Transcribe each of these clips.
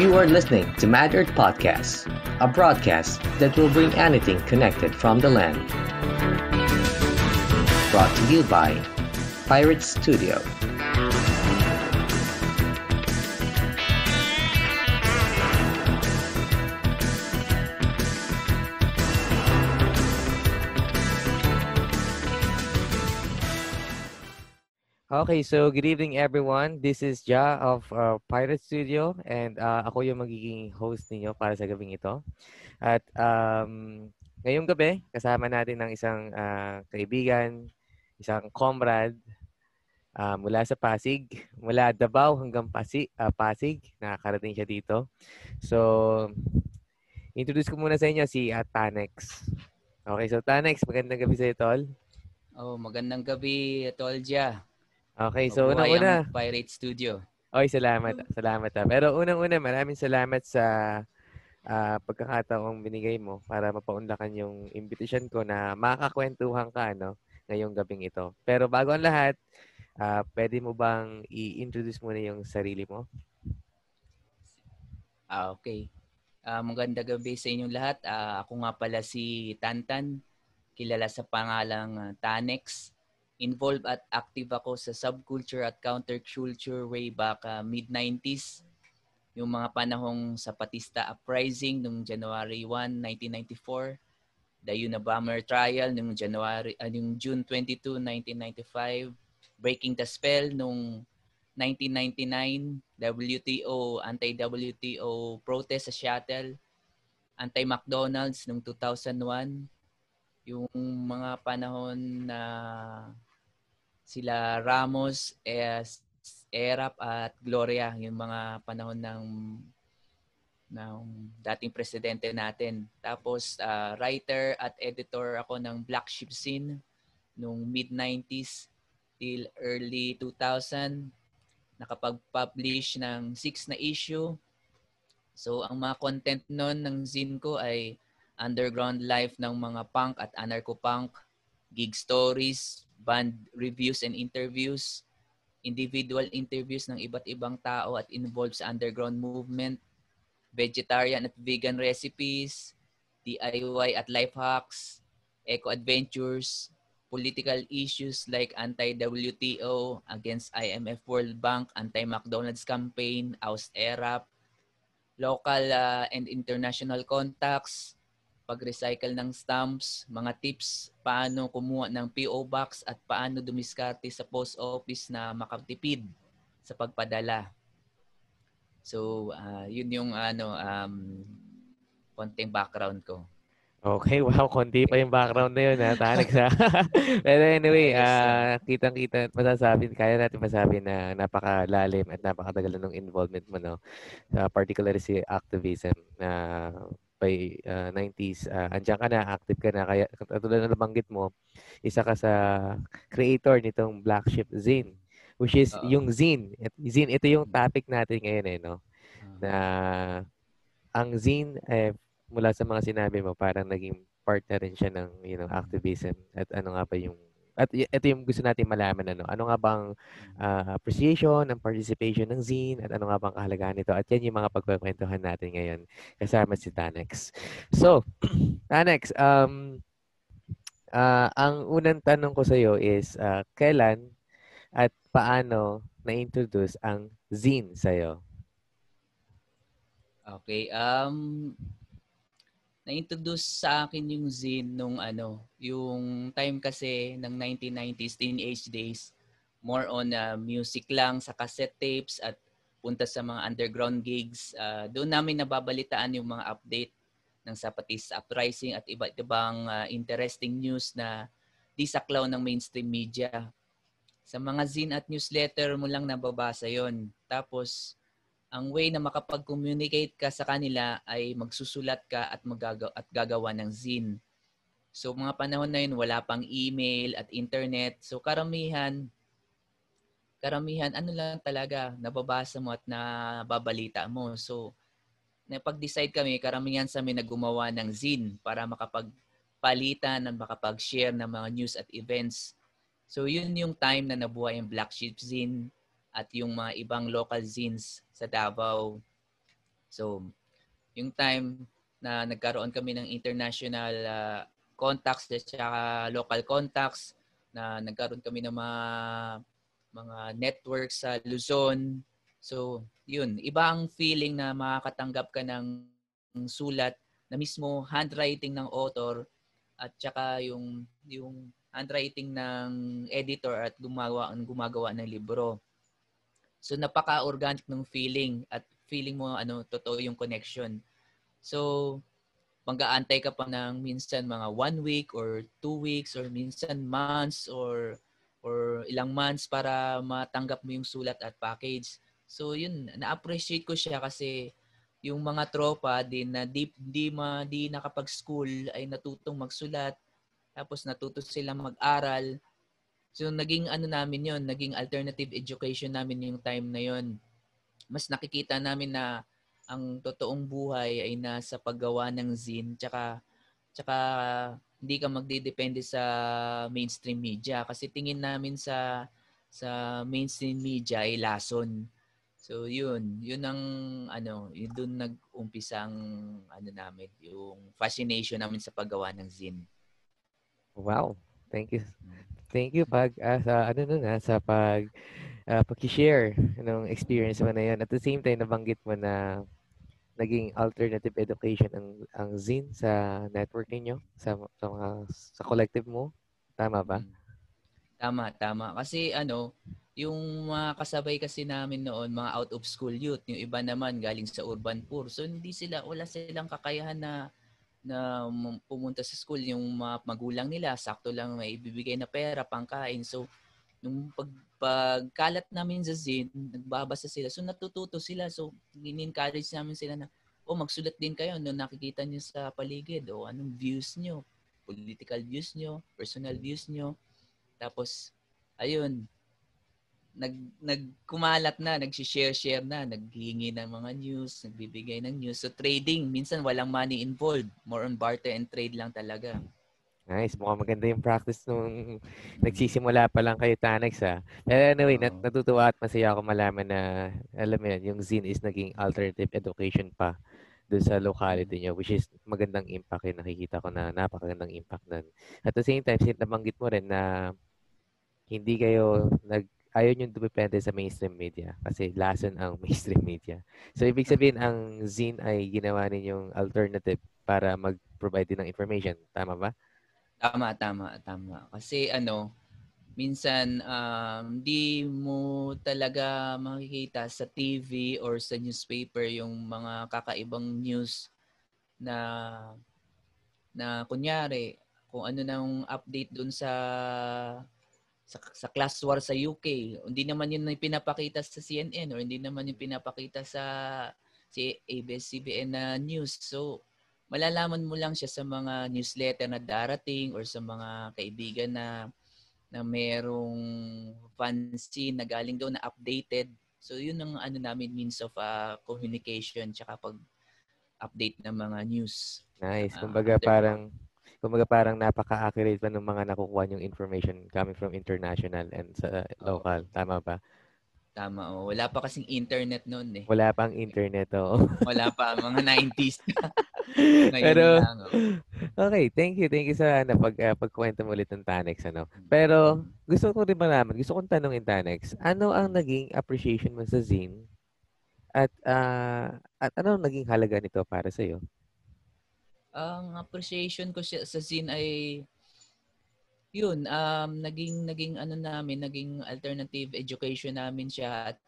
You are listening to Mad Earth Podcast, a broadcast that will bring anything connected from the land. Brought to you by Pirate Studio. Okay, so good evening everyone. This is Ja of Pirate Studio and ako yung magiging host ninyo para sa gabing ito. At ngayong gabi, kasama natin ng isang kaibigan, isang comrade mula sa Pasig, mula Davao hanggang Pasig, nakakarating siya dito. So, introduce ko muna sa inyo si Tanex. Okay, so Tanex, magandang gabi sa iyo, Tol. Oh, magandang gabi, Tolja. Okay, so Mabuhay unang-una. ang Pirate Studio. Oy, salamat. Salamat. Pero unang-una, maraming salamat sa pagkakataong binigay mo para mapaunlakan yung invitation ko na makakwentuhan ka ngayong gabing ito. Pero bago ang lahat, pwede mo bang i-introduce muna yung sarili mo? Okay. Magandang gabi sa inyong lahat. Ako nga pala si Tantan, kilala sa pangalang Tanex. Involved at active ako sa subculture at counterculture way back mid-90s. Yung mga panahong Zapatista Uprising noong January 1, 1994. The Unabomber Trial noong June 22, 1995. Breaking the Spell noong 1999. WTO, anti-WTO protest sa Seattle. Anti-McDonald's noong 2001. Yung mga panahon na sila Ramos, Erap at Gloria, yung mga panahon ng dating presidente natin. Tapos writer at editor ako ng Black Sheep Scene nung mid-90s till early 2000. Nakapag-publish ng 6 na issue. So ang mga content nun ng zine ko ay underground life ng mga punk at anarcho-punk, gig stories, band reviews and interviews, individual interviews ng iba't ibang tao at involved sa underground movement, vegetarian at vegan recipes, DIY at life hacks, eco-adventures, political issues like anti-WTO, against IMF World Bank, anti-McDonald's campaign, oust ERAP, local and international contacts, pag-recycle ng stamps, mga tips, paano kumuha ng PO Box at paano dumiskarte sa post office na makatipid sa pagpadala. So, yun yung konting background ko. Okay, wow, konti pa yung background na yun, Tanex. Pero anyway, kitang-kita at kaya natin masabi na napakalalim at napakatagal na ng involvement mo, particularly si activism na by 90s, andiyan ka na, active ka na. Kaya tulad na nabanggit mo, isa ka sa creator nitong Black Sheep Zine, which is yung zine. Zine, ito yung topic natin ngayon, na ang zine, mula sa mga sinabi mo, parang naging part na rin siya ng activism. At ano nga ba at ito yung gusto natin malaman, ano nga bang appreciation ng participation ng zine at ano nga bang kahalagahan nito. At yan yung mga pagkukwentuhan natin ngayon kasama si Tanex. So, Tanex, ang unang tanong ko sa iyo is kailan at paano na-introduce ang zine sa iyo? Okay, na-introduce sa akin yung zine nung yung time kasi ng 1990s, teenage days, more on music lang sa cassette tapes at punta sa mga underground gigs. Doon namin nababalitaan yung mga update ng Zapatista Uprising at iba't ibang interesting news na di saklaw ng mainstream media. Sa mga zine at newsletter mo lang nababasa yon. Tapos, ang way na makapag-communicate ka sa kanila ay magsusulat ka at gagawa ng zine. So mga panahon na yun, wala pang email at internet. So karamihan ano lang talaga, nababasa mo at nababalita mo. So napag-decide kami, karamihan sa amin na gumawa ng zine para makapagpalitan at makapag-share ng mga news at events. So yun yung time na nabuhay ang Black Sheep Zine at yung mga ibang local zines sa Davao. So, yung time na nagkaroon kami ng international contacts at saka local contacts, na nagkaroon kami ng mga networks sa Luzon. So, yun. Iba ang feeling na makakatanggap ka ng sulat na mismo handwriting ng author at saka yung handwriting ng editor at gumagawa ng libro. So, napaka-organic ng feeling at feeling mo totoo yung connection. So, mag-aantay ka pa ng minsan mga 1 week or 2 weeks or minsan months or ilang months para matanggap mo yung sulat at package. So, yun, na-appreciate ko siya kasi yung mga tropa din na di nakapag-school ay natutong magsulat, tapos natuto silang mag-aral. So, naging namin yon, naging alternative education namin yung time na yon. Mas nakikita namin na ang totoong buhay ay nasa paggawa ng zine, tsaka hindi ka magdidepende sa mainstream media kasi tingin namin sa mainstream media ay lason. So yun ang yun doon nag-umpisa ang namin, yung fascination namin sa paggawa ng zine. Wow. Thank you. Thank you sa pag-share ng experience mo na yun. At the same time, nabanggit mo na naging alternative education ang zine sa network ninyo, sa collective mo. Tama ba? Tama. Kasi yung mga kasabay kasi namin noon, mga out of school youth, yung iba naman galing sa urban poor. So wala silang kakayahan na pumunta sa school. Yung mga magulang nila, sakto lang may ibibigay na pera, pangkain. So nung pagkalat namin sa zine, nagbabasa sila. So natututo sila. So in-encourage namin sila na magsulat din kayo no nakikita niyo sa paligid o anong views niyo, political views niyo, personal views niyo. Tapos ayun, nagkumalat na, nagshi-share na, naghihingi ng mga news, nagbibigay ng news. So trading, minsan walang money involved. More on barter and trade lang talaga. Nice. Mukhang maganda yung practice nung nagsisimula pa lang kayo, Tanex, ha? Pero anyway, natutuwa at masaya ako malaman na, alam mo yun, yung zine is naging alternative education pa doon sa locality nyo, which is magandang impact yung nakikita ko na napakagandang impact nun. At the same time, nabanggit mo rin na hindi kayo ayaw nyo dumepende sa mainstream media kasi lason ang mainstream media. So, ibig sabihin, ang zine ay ginawa ninyong alternative para mag-provide din ng information. Tama ba? Tama. Kasi minsan di mo talaga makikita sa TV or sa newspaper yung mga kakaibang news na kunyari kung ano nang update dun sa class war sa UK. Hindi naman yun yung pinapakita sa CNN or hindi naman yung pinapakita sa ABS-CBN na news. So malalaman mo lang siya sa mga newsletter na darating or sa mga kaibigan na merong fanzine na galing doon na updated. So yun ang namin means of communication tsaka pag-update ng mga news. Nice. Kumbaga parang napaka-accurate pa ng mga nakukuha yung information coming from international and sa local. Tama ba? Tama. Wala pa kasing internet noon eh. Wala pang internet, oo. Wala pa, mga 90s. Pero, lang. okay, thank you sa pagkwento mo ulit ng Tanex, Pero, gusto kong tanungin, Tanex, ano ang naging appreciation mo sa zine? At ano ang naging halaga nito para sa iyo? Ang appreciation ko sa zine ay yun, naging naging alternative education namin siya at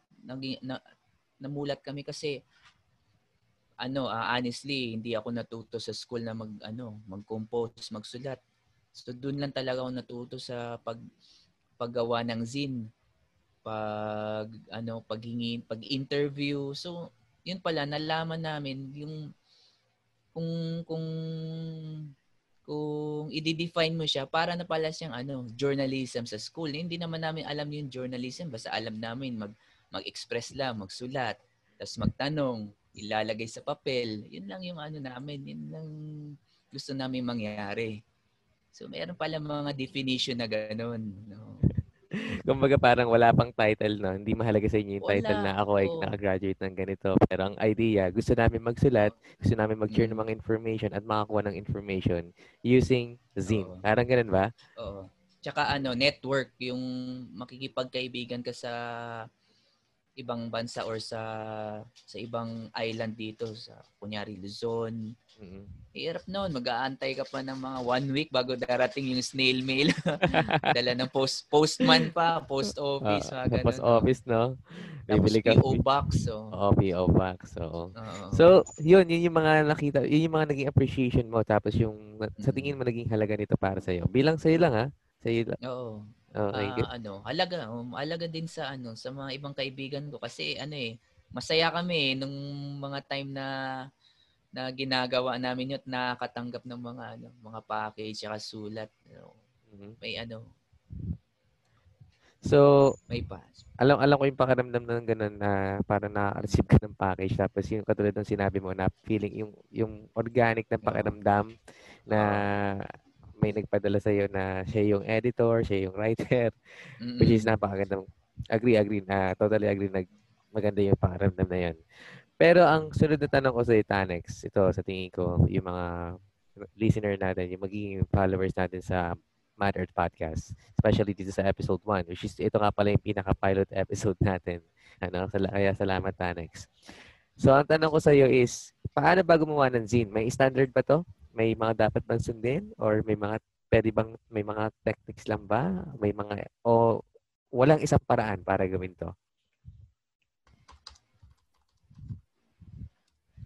namulat kami kasi honestly, hindi ako natuto sa school na mag-compose, magsulat. So doon lang talaga ako natuto sa paggawa ng zine, pag-interview. So yun pala, nalaman namin yung kung i-define mo siya, para na pala siyang journalism sa school. Hindi naman namin alam yung journalism, basta alam namin mag-express lang, magsulat, tapos magtanong, ilalagay sa papel. Yun lang yung namin, yun lang gusto namin mangyari. So mayroon pala mga definition na gano'n. No? Kumbaga parang wala pang title, no? Hindi mahalaga sa inyo yung title Wala. na ako ay Oo. nakagraduate ng ganito. Pero ang idea, gusto namin magsulat, Oo. gusto namin mag-share ng Mm. mga information at makakuha ng information using zine. Oo. Parang ganun ba? Oo. Tsaka network, yung makikipagkaibigan ka sa ibang bansa or sa ibang island dito sa kunyari Luzon. Mm. Hirap noon, mag-aantay ka pa ng mga 1 week bago darating yung snail mail. Dala ng postman pa, post office, mga Sa post ganun. Oh. office, no? Tapos Bibili ka. PO box. Oh. Oo, PO Box. Oo. Oo. So, yun yung mga nakita, yun yung mga naging appreciation mo. Tapos yung, sa Mm. tingin mo naging halaga nito para sa'yo. Bilang sa'yo lang, ha? Sa'yo lang. Oo. Okay. Halaga din sa mga ibang kaibigan ko kasi masaya kami nung mga time na ginagawa namin yun at nakakatanggap ng mga package at sulat. Mhm. May So, may pass. alam ko yung pakiramdam ng ganun na parang na-receive ka ng package tapos yung katulad ng sinabi mo na feeling yung organic na Oo. pakiramdam na Oo. may nagpadala sa iyo na siya yung editor, siya yung writer, which is Mm. napakagandang agree na totally agree na maganda yung pakiramdam na yan. Pero ang sunod na tanong ko sa Tanex, ito sa tingin ko, yung mga listener natin, yung magiging followers natin sa Mad Earth Podcast, especially dito sa episode 1, which is ito nga pala yung pinaka-pilot episode natin. Kaya salamat, Tanex. So, ang tanong ko sa iyo is, paano ba gumawa ng zine? May standard ba to? May mga dapat bang sundin? Or may mga techniques lang ba? O walang isang paraan para gawin to?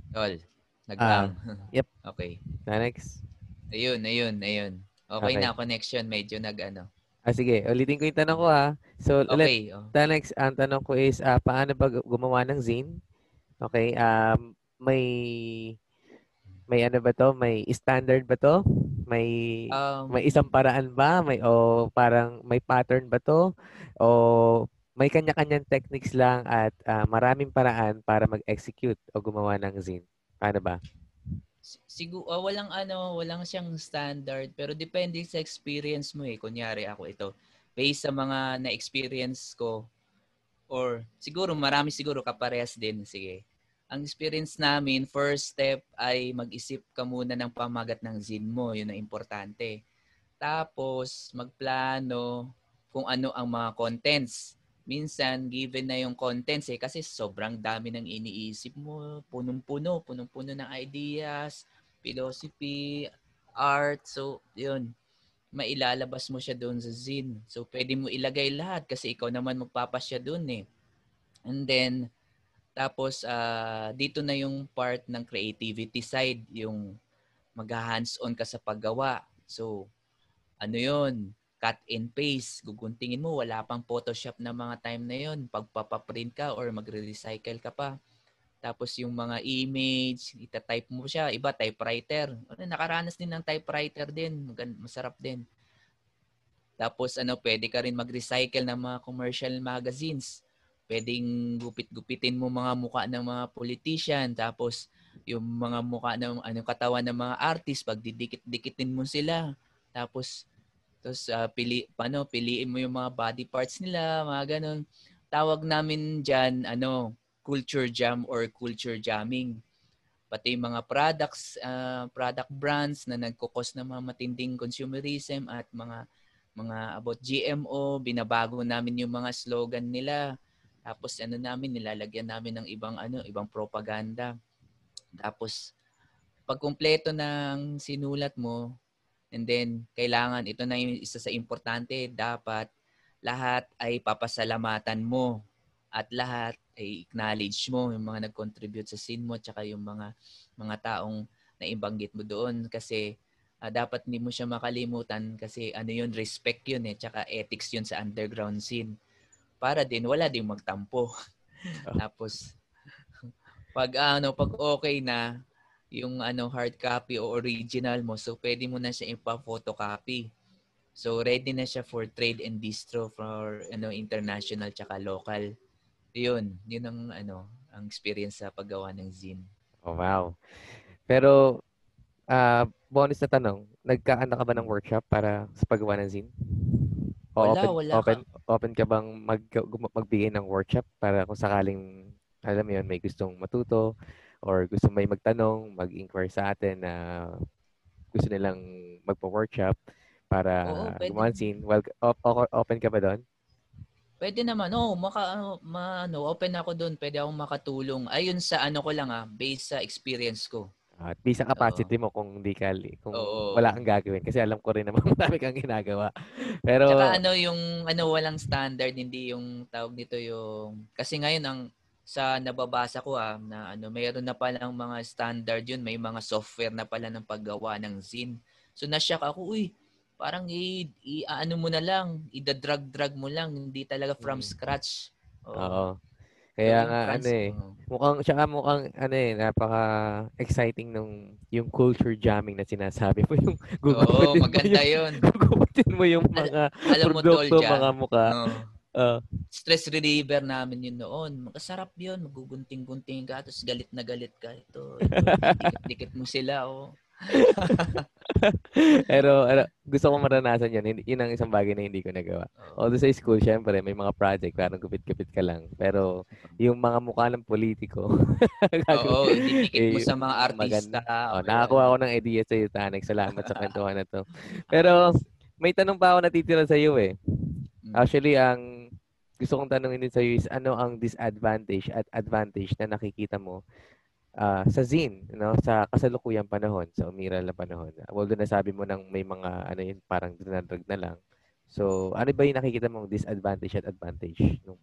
Tol, Ah, nag-ang. yep, Okay. Tanex. Ayun. Okay Okay. na, connection. Medyo Sige, ulitin ko yung tanong ko ha. So, ulit, Okay. Oh. Tanex, ang tanong ko is, paano ba gumawa ng zine? Okay, may ano ba to? May standard ba to? May may isang Um, paraan ba? O parang may pattern ba to? O may kanya-kanyang techniques lang at maraming paraan para mag-execute o gumawa ng zine? Paano ba? siguro walang siyang standard pero depende sa experience mo eh. Kunyari ako ito, based sa mga na-experience ko or siguro kaparehas din. Sige. Ang experience namin, first step ay mag-isip ka muna ng pamagat ng zine mo. Yun ang importante. Tapos, magplano kung ano ang mga contents. Minsan, given na yung contents kasi sobrang dami ng iniisip mo. Punong-puno ng ideas, philosophy, art. So, yun. Mailalabas mo siya doon sa zine. So, pwede mo ilagay lahat kasi ikaw naman magpapasya doon eh. And then, tapos dito na yung part ng creativity side, yung mag-hands-on ka sa paggawa. So, yun, cut and paste. Guguntingin mo, wala pang Photoshop na mga time na yun. Pagpapaprint ka or magre-recycle ka pa. Tapos yung mga image, itatype mo siya. Iba, typewriter. Nakaranas din ng typewriter din. Masarap din. Tapos pwede ka rin mag-recycle ng mga commercial magazines. Pwedeng gupit-gupitin mo mga mukha ng mga politician, tapos yung mga mukha ng katawan ng mga artist, pag didikit-dikitin mo sila. Tapos piliin mo yung mga body parts nila, mga ganun. Tawag namin diyan culture jam or culture jamming. Pati yung mga product brands na nagkukos ng mga matinding consumerism at mga about GMO, binabago namin yung mga slogan nila. Tapos nilalagyan namin ng ibang propaganda. Tapos pag kumpleto ng sinulat mo, and then kailangan ito na yung isa sa importante, dapat lahat ay papasalamatan mo at lahat ay acknowledge mo yung mga nag-contribute sa scene mo tsaka yung mga taong naibanggit mo doon kasi dapat hindi mo siya makalimutan kasi yun, respect yun tsaka ethics yun sa underground scene para din wala ding magtampo. Tapos pag okay na yung hard copy o original mo, so pwede mo na siya ipa-photocopy. So ready na siya for trade and distro for international tsaka local. Yun ang experience sa paggawa ng zine. Oh, wow. Pero, bonus na tanong, nagkaano ka ba ng workshop para sa paggawa ng zine? O Wala, open, wala ka. open, open ka bang magbigay ng workshop para kung sakaling, alam mo yun, may gustong matuto or gusto may magtanong, mag-inquire sa atin na gusto nilang magpa-workshop para Oo, pwede. gumawa ng scene. Well, open ka ba doon? Pwede naman. Oo, open ako doon. Pwede akong makatulong. Ayun sa ano ko lang based sa experience ko. At least sa Oo. capacity mo kung hindi ka, kung wala Oo. kang gagawin. Kasi alam ko rin naman marami kang ginagawa. Pero, Tsaka walang standard, hindi yung tawag nito yung, kasi ngayon sa nababasa ko na mayroon na palang mga standard yun, may mga software na pala ng paggawa ng zine. So na-shock ako, parang ano mo na lang, ida-drag mo lang, hindi talaga from scratch. Oo. oo. Kaya Yung nga, mukhang, napaka-exciting yung culture jamming na sinasabi mo. Yung Oo, gugupitin mo maganda yun. gugupitin mo yung mga Alam mo, produkto, Tolja, mga muka. stress reliever namin yun noon. Masarap yun. Magugunting-gunting ka, tapos galit na galit ka. Ito, dikit-dikit mo sila. Pero gusto ko maranasan yun. Yun ang isang bagay na hindi ko nagawa. Although sa school, syempre, may mga project, parang gupit-gupit ka lang. Pero yung mga mukha ng politiko, Oo, ididikit mo sa mga maganda. artista. Nakakuha ko ng idea sa iyo, Tanek. Salamat sa kwentuhan na to. Pero may tanong pa ako natitira sa iyo eh. Actually, ang gusto kong tanongin din sa iyo is ano ang disadvantage at advantage na nakikita mo sa zine, sa kasalukuyang panahon, sa umiral na panahon. Although nasabi mo nang may mga yun, parang drag na lang. So, ano ba yung nakikita mong disadvantage at advantage ng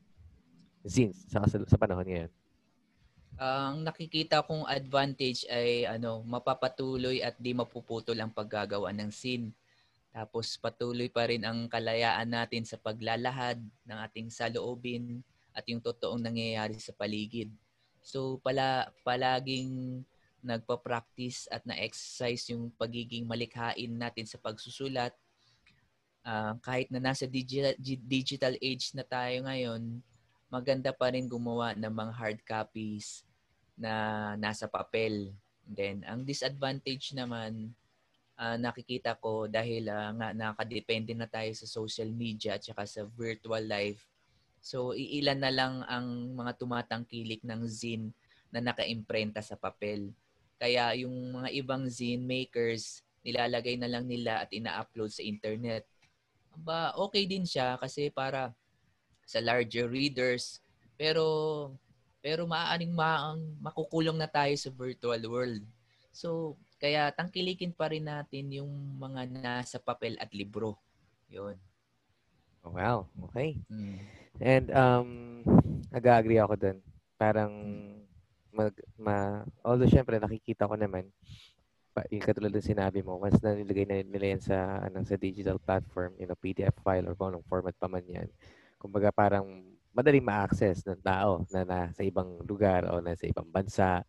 zine sa panahon ngayon? Ang nakikita kong advantage ay mapapatuloy at di mapuputol ang paggagawa ng scene. Tapos patuloy pa rin ang kalayaan natin sa paglalahad ng ating saloobin at yung totoong nangyayari sa paligid. So palaging nagpa-practice at na-exercise yung pagiging malikhain natin sa pagsusulat. Kahit na nasa digital age na tayo ngayon, maganda pa rin gumawa ng mga hard copies na nasa papel. Then ang disadvantage naman, nakikita ko dahil nga nakadepende na tayo sa social media at saka sa virtual life. So, iilan na lang ang mga tumatangkilik ng zine na naka-imprenta sa papel. Kaya yung mga ibang zine makers, nilalagay na lang nila at ina-upload sa internet. Okay din siya kasi para sa larger readers. Pero maaaring makukulong na tayo sa virtual world. So, kaya tangkilikin pa rin natin yung mga nasa papel at libro. Yun. Wow, okay. And nag-agree ako dun. Parang although syempre nakikita ko naman yung katulad ng sinabi mo, once na nilagay na nila yan sa digital platform, PDF file or kung anong format pa man yan, kumbaga parang madaling ma-access ng tao na nasa ibang lugar o nasa ibang bansa.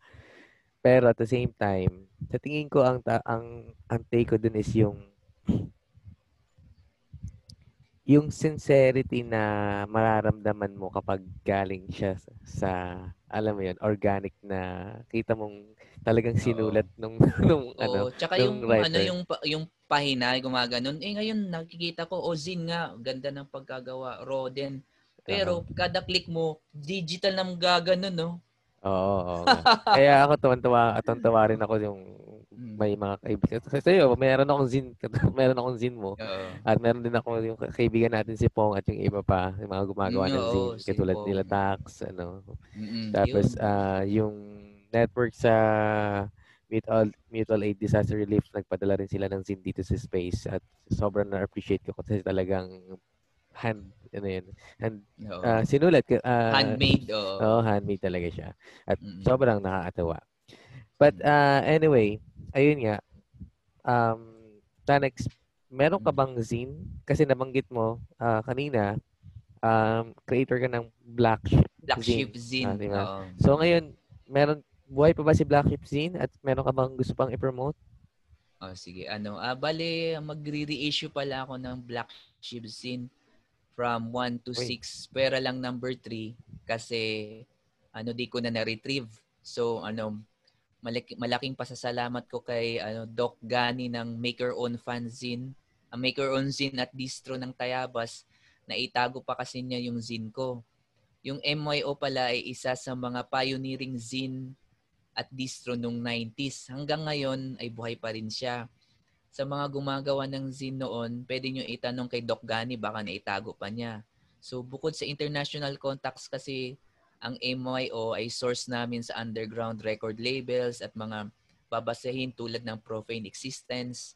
Pero at the same time, sa tingin ko ang take ko dun is yung sincerity na mararamdaman mo kapag galing siya sa alam mo yun, organic na kita mong talagang sinulat nung tsaka nung yung writer. yung pahina gumaganon. Ngayon nakikita ko zine nga, ganda ng pagkagawa, raw din. Pero kada click mo, digital na gaganon, no? Oo nga. Kaya ako tuwan-tuwa rin ako yung may mga kaibigan. Kasi meron akong zine mo. At meron din ako yung kaibigan natin si Pong at yung iba pa, yung mga gumagawa ng zine. Si Katulad Pong. nila Tax, Tapos yung network sa Mutual Aid Disaster Relief, nagpadala rin sila ng zine dito sa Space. At sobrang na-appreciate ko kasi talagang sinulat. Handmade. Handmade talaga siya. At sobrang nakakatawa. But anyway, ayun nga. Tanex, meron ka bang zine? Kasi nabanggit mo kanina, creator ka ng Black Sheep Zine. Diba? So ngayon, buhay pa ba si Black Sheep Zine? At meron ka bang gusto pang i-promote? Sige. Bale, magre-reissue pala ako ng Black Sheep Zine from 1 to 6. Pera lang number 3 kasi di ko na na-retrieve. So malaking pasasalamat ko kay Doc Gani ng Make Your Own Fanzine, Make Your Own Zine at Distro ng Tayabas naitago pa kasi niya yung zine ko. Yung MYO pala ay isa sa mga pioneering zine at distro nung 90s. Hanggang ngayon ay buhay pa rin siya. Sa mga gumagawa ng zine noon, pwede nyo itanong kay Doc Gani, baka naitago pa niya. So bukod sa international contacts kasi, ang MYO ay source namin sa underground record labels at mga babasahin tulad ng Profane Existence.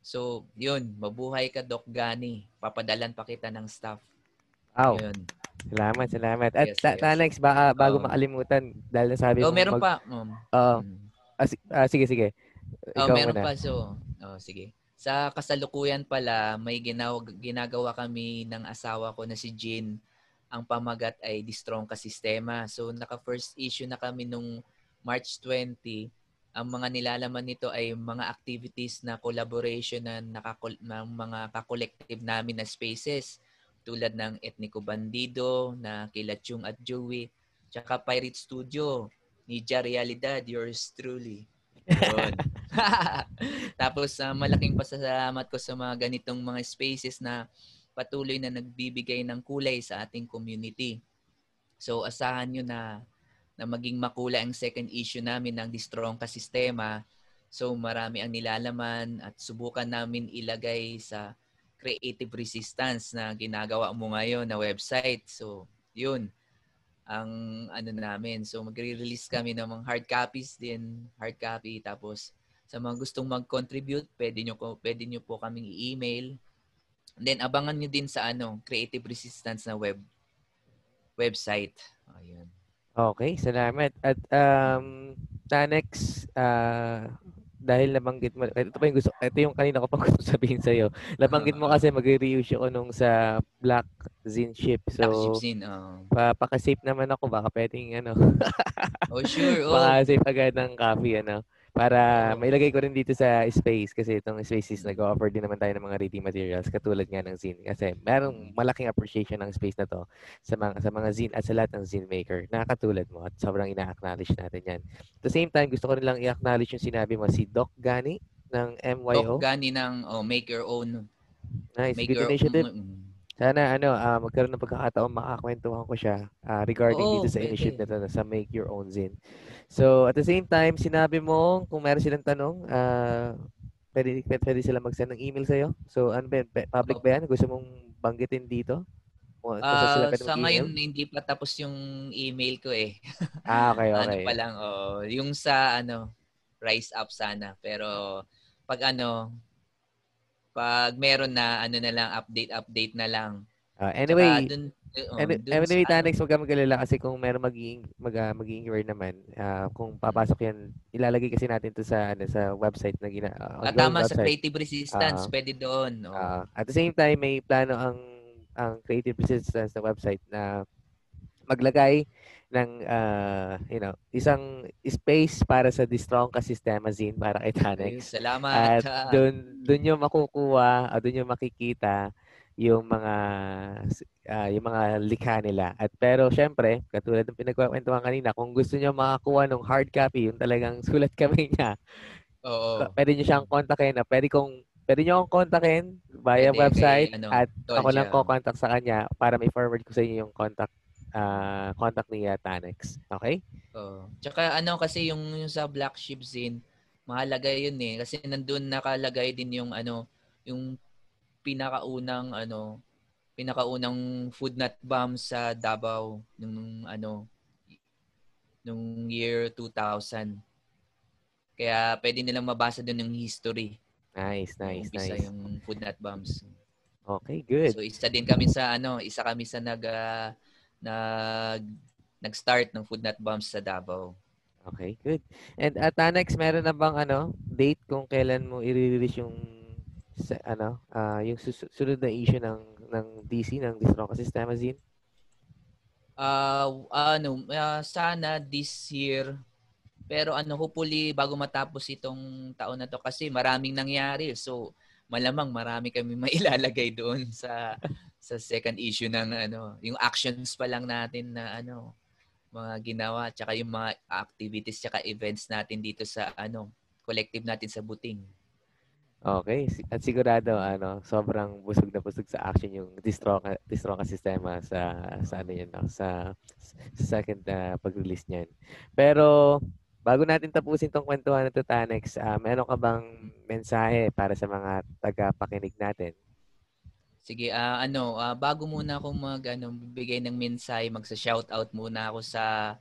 So, yun, mabuhay ka, Doc Gani. Papadalan pa kita ng staff. Wow. Yun. Salamat. At Yes, yes. Tanex, bago makalimutan, dahil nasabi mo Meron pa. sige. Ikaw Meron muna. pa. So, sige. Sa kasalukuyan pala, may ginagawa kami ng asawa ko na si Jean. Ang pamagat ay The Strong Ka Sistema. So, naka-first issue na kami nung March 20. Ang mga nilalaman nito ay mga activities na collaboration ng mga ka-collective namin na spaces tulad ng Etnico Bandido na kila Chung at Joey, tsaka Pirate Studio ni Ja Realidad, yours truly. Yun. Tapos malaking pasasalamat ko sa mga ganitong mga spaces na patuloy na nagbibigay ng kulay sa ating community. So asahan nyo na maging makulay ang second issue namin ng The Strong Ka Sistema. So marami ang nilalaman at subukan namin ilagay sa Creative Resistance na ginagawa mo ngayon na website. So yun ang namin. So magre-release kami ng mga hard copy. Tapos sa mga gustong mag-contribute, pwede nyo po kaming i-email. And then abangan nyo din sa Creative Resistance na website. Ayun. Okay, salamat. At Tanex, dahil nabanggit mo, ito yung kanina ko pang gusto sabihin sa'yo. Nabanggit mo kasi magre-reissue ko nung sa Black Zine Ship. So, Black Ship Zine, paka-save naman ako, baka pwedeng Oh, sure. Paka-save agad ng copy, para mailagay ko rin dito sa space kasi itong space is nag-offer din naman tayo ng mga reading materials katulad nga ng zine kasi merong malaking appreciation ng space na to sa mga zine at sa lahat ng zine maker na katulad mo at sobrang ina-acknowledge natin yan. At the same time, gusto ko rin lang i-acknowledge yung sinabi mo si Doc Gani ng MYO. Doc Gani ng Make Your Own. Nice, good initiative. Sana magkaroon ng pagkakataon makakwentuhan ko siya regarding dito sa initiative na to, sa Make Your Own Zine. So, at the same time, sinabi mo, kung meron silang tanong, pwede sila mag-send ng email sa'yo. So, ano ba, public ba yan? Gusto mong banggitin dito? Sa ngayon, hindi pa tapos yung email ko eh. Okay. pa lang, yung sa, rise up sana. Pero, pag meron na, na lang, update na lang. Anyway, Tanex, huwag ka mag-alala kasi kung meron magiging inquiry naman, kung papasok yan, ilalagay kasi natin to sa website na tama, website. Sa Creative Resistance, pwede doon. At the same time, may plano ang Creative Resistance na website na maglagay ng isang space para sa The Strong Ka Sistema Zine para kay Tanex. Salamat. At doon nyo makukuha, doon nyo makikita yung mga likha nila. At pero syempre, katulad ng pinagkwentuhan kanina, kung gusto niyo makakuha ng hard copy, yung talagang sulat kami niya. Pwede niyo siyang kontakin. Pwede niyo akong kontakin via website at ako lang ko-contact sa kanya para may forward ko sa inyo yung contact ni Tanex. Okay? Tsaka kasi yung sa Black Sheep Zine, mahalaga yun eh kasi nandun nakalagay din yung yung pinakaunang food not bomb sa Davao nung year 2000. Kaya pwede nilang mabasa doon yung history. Nice. Yung food not bombs. Okay, good. So isa kami sa nag-start ng food not bombs sa Davao. Okay, good. And at Tanex, meron na bang date kung kailan mo i-release yung yung susunod na issue ng DC ng The Strong Ka Sistema Zine? Sana this year. Pero hopefully bago matapos itong taon na to kasi maraming nangyari. So malamang marami kami mailalagay doon sa second issue ng yung actions pa lang natin na mga ginawa tsaka yung mga activities tsaka events natin dito sa collective natin sa Buting. Okay, at sigurado sobrang busog na busog sa action yung Distroka sistema sa ano yun, no, sa second pag-release niyan. Pero bago natin tapusin tong kwentuhan na to, Tanex, meron ka bang mensahe para sa mga tagapakinig natin? Sige, bago muna ako bibigay ng mensahe, magsa-shoutout muna ako sa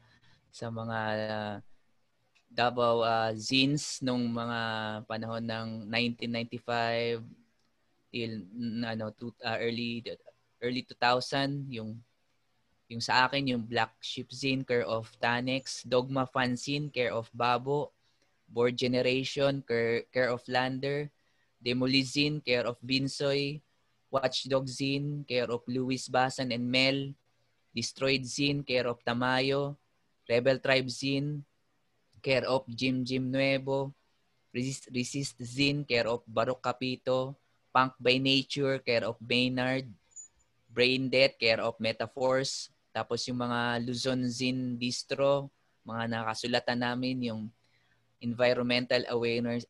mga Davao zines nung mga panahon ng 1995 till early 2000, yung sa akin yung Black Sheep Zine care of Tanex, Dogma Fanzine care of Babo, Board Generation care of Lander, Demolizine care of Vinsoy, Watchdog Zine care of Luis Basan and Mel, Destroyed Zine care of Tamayo, Rebel Tribe Zine care of Jim Nuevo, Resist Zine care of Baruch Capito, Punk by Nature care of Baynard, Brain Death care of Metaphors, tapos yung mga Luzon Zine Distro, mga nakasulatan namin yung Environmental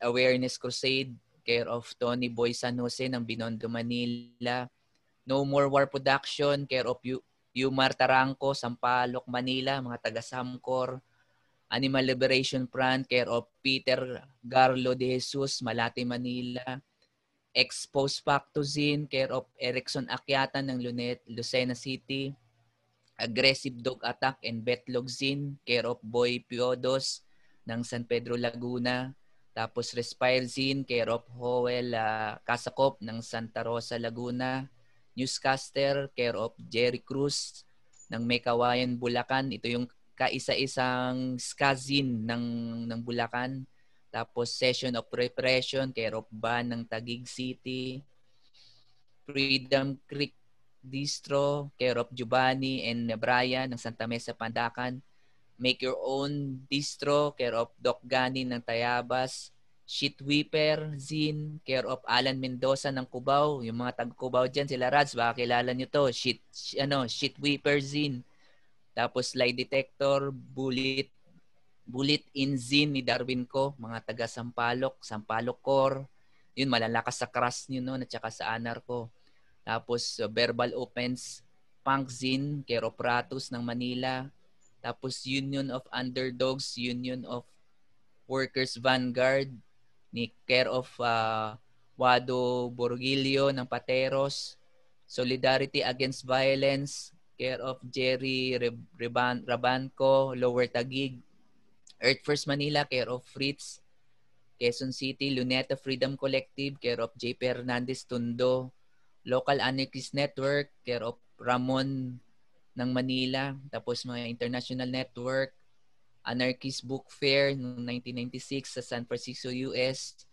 Awareness Crusade care of Tony Boy San Jose ng Binondo, Manila, No More War Production care of Yumar Taranco, Sampaloc, Manila, mga taga Samcor, Animal Liberation Front care of Peter Garlo de Jesus, Malate, Manila, Expose Factozine care of Erickson Akyatan ng Lucena City, Aggressive Dog Attack and Betlog Zine care of Boy Piodos ng San Pedro, Laguna, tapos Respire Zine care of Joel Kasakop ng Santa Rosa, Laguna, Newscaster care of Jerry Cruz ng Mekawayan, Bulacan. Ito yung kaisa-isang skazin ng Bulacan. Tapos Session of Repression care of Ban ng Taguig City, Freedom Creek Distro care of Giovanni and Brian ng Santa Mesa, Pandacan, Make Your Own Distro care of Doc Gani ng Tayabas, Shit Whipper Zine care of Alan Mendoza ng Cubao. Yung mga taga-Cubao dyan, sila Rads, baka kilala nyo to. Shit Whipper Zine. Tapos Lie Detector, Bullet in Zine ni Darwin Ko, mga taga Sampaloc Core. Yun, malalakas sa crush nyo noon at saka sa Anarco. Tapos Verbal Offense Punk Zine, care of Ratus ng Manila. Tapos Union of Underdogs, Union of Workers Vanguard, ni care of Wado Borgilio ng Pateros. Solidarity Against Violence, care of Jerry Rabanco, Lower Taguig. Earth First Manila, care of Fritz. Quezon City, Luneta Freedom Collective, care of J. Hernandez Tundo. Local Anarchist Network, care of Ramon ng Manila. Tapos mga international network, Anarchist Book Fair noong 1996 sa San Francisco, US.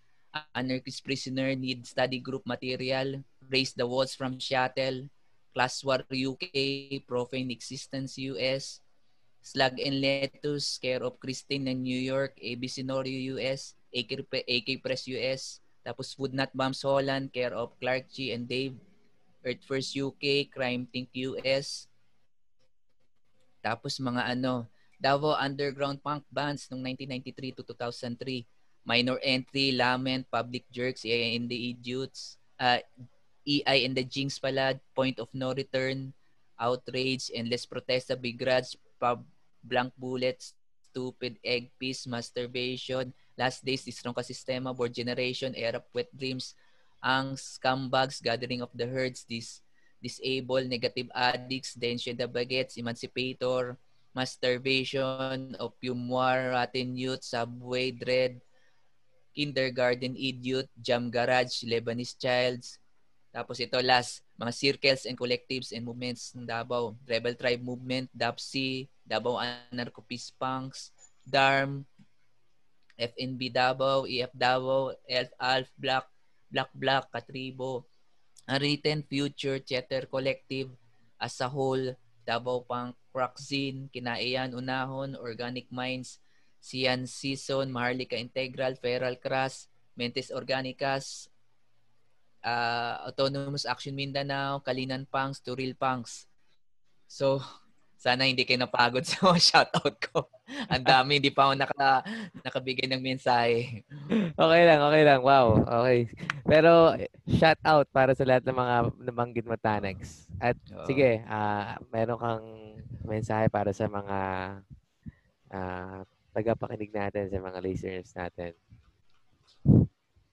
Anarchist Prisoner Need Study Group Material, Raise the Walls from Seattle, Class War UK, Profane Existence US, Slug and Lettuce, care of Christine ng New York, ABC Norio US, AK Press US, tapos Food Not Bombs Holland, care of Clark G. and Dave, Earth First UK, Crime Think US, tapos mga Davao Underground Punk Bands noong 1993 to 2003, Minor Entry, Lament, Public Jerks, EI and the Idiots, EI and the Jinx pala, Point of No Return, Outrage, Endless Protesta, Big Grudge, Blank Bullets, Stupid Egg Piece, Masturbation, Last Days, Distrong Sistema, Board Generation, Era of Wet Dreams, ang Scumbags, Gathering of the Herds, Disable, Negative Addicts, Densho the Baguettes, Emancipator, Masturbation, Opium War, Rotten Youth, Subway, Dread, Kindergarten Idiot, Jam Garage, Lebanese Childs. Tapos ito last, mga circles and collectives and movements ng Davao. Rebel Tribe Movement, DAPC, Davao Anarcho-Peace Punks, DARM, FNB Davao, EF Davao, ALF Black, Katribo, Unwritten Future, Theater Collective, as a whole, Davao Punk, Rock Zine, Kinaiyan, Unahon, Organic Minds, Sian Season, Maharlika Integral, Feral Crass, Mentes Organicas, Autonomous Action Mindanao, Kalinan Punks, Turil Punks. So, Sana hindi kayo napagod sa mga shoutout ko. Ang dami, hindi pa ako nakabigay ng mensahe. Okay lang. Wow, okay. Pero shout out para sa lahat ng mga nabanggit mo, Tanex. At sige, meron kang mensahe para sa mga tagapakinig natin, sa mga listeners natin.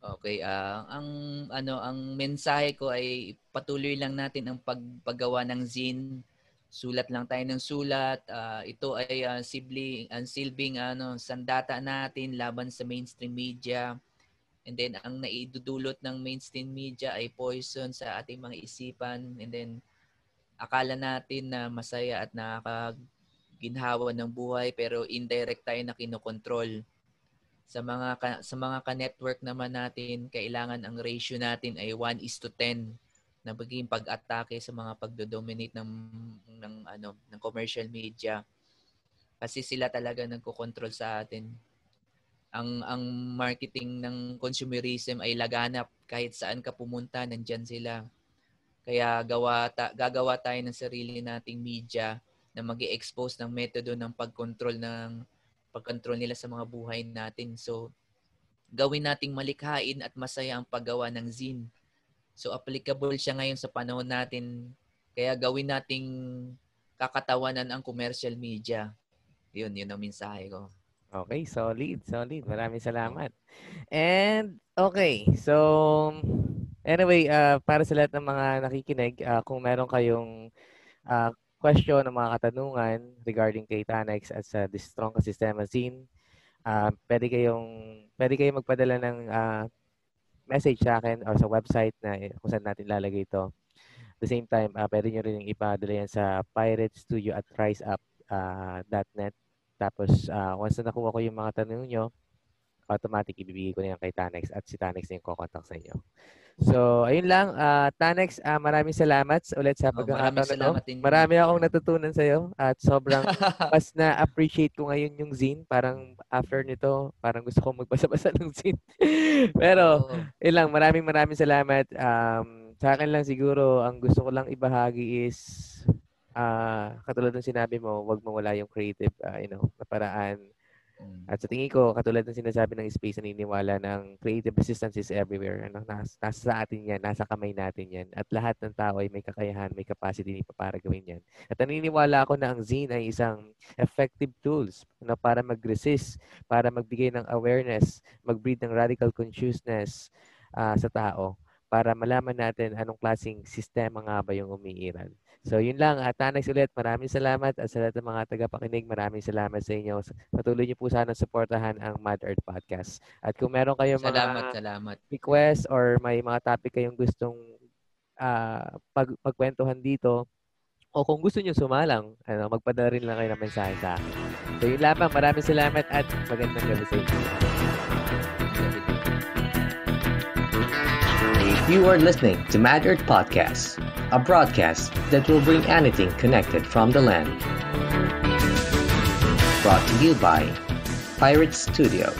Okay, ang mensahe ko ay patuloy lang natin ang paggawa ng zine. Sulat lang tayo ng sulat. Ito ay silbing sandata natin laban sa mainstream media. And then ang naidudulot ng mainstream media ay poison sa ating mga isipan. And then akala natin na masaya at nakakaginhawa ng buhay pero indirect tayo na kinokontrol. Sa mga ka-network naman natin, kailangan ang ratio natin ay 1:10 na maging pag-atake sa mga pagdo-dominate ng commercial media. Kasi sila talaga nagko-control sa atin. Ang marketing ng consumerism ay laganap. Kahit saan ka pumunta, nandyan sila. Kaya gagawa tayo ng sarili nating media na mag-i-expose ng metodo ng pagkontrol nila sa mga buhay natin. So, gawin nating malikhain at masaya ang paggawa ng zine. So, applicable siya ngayon sa panahon natin. Kaya gawin nating kakatawanan ang commercial media. Yun ang mensahe ko. Okay, solid. Maraming salamat. And, okay. So, anyway, para sa lahat ng mga nakikinig, kung meron kayong question o mga katanungan regarding kay Tanex at sa The Strong Kasistema Zine, pwede kayong magpadala ng message sa akin o sa website na kung saan natin lalagay ito. At the same time, pwede nyo rin ipadala yan sa piratesstudio@riseup.net. Tapos, once na nakuha ko yung mga tanong nyo, automatic ibibigay ko na yan kay Tanex at si Tanex na yung kukontak sa inyo. So, ayun lang. Tanex, maraming salamat ulit sa pagkakataon na to. Marami akong natutunan sa'yo at sobrang mas na-appreciate ko ngayon yung zine. Parang after nito, parang gusto kong magbasa-basa ng zine. Pero, yun lang. Maraming salamat. Sa akin lang siguro, ang gusto ko lang ibahagi is katulad ng sinabi mo, wag mawala yung creative na paraan. At sa tingin ko, katulad ng sinasabi ng Space, naniniwala ng creative assistance is everywhere. Nasa sa atin yan, nasa kamay natin yan. At lahat ng tao ay may kakayahan, may capacity para gawin yan. At naniniwala ako na ang zine ay isang effective tools para mag-resist, para magbigay ng awareness, mag-breed ng radical consciousness sa tao, para malaman natin anong klaseng sistema nga ba yung umiiral. So, yun lang. Tanex ulit, maraming salamat. At sa lahat ng mga tagapakinig, maraming salamat sa inyo. Patuloy niyo po sana supportahan ang Mad Earth Podcast. At kung meron kayong mga request or may mga topic kayong gustong pagkwentuhan dito, o kung gusto niyo sumalang, magpadala rin lang kayo ng mensahe sa akin. So, yun lamang. Maraming salamat at magandang gabi sa inyo. You are listening to Mad Earth Podcast, a broadcast that will bring anything connected from the land. Brought to you by Pirate Studio.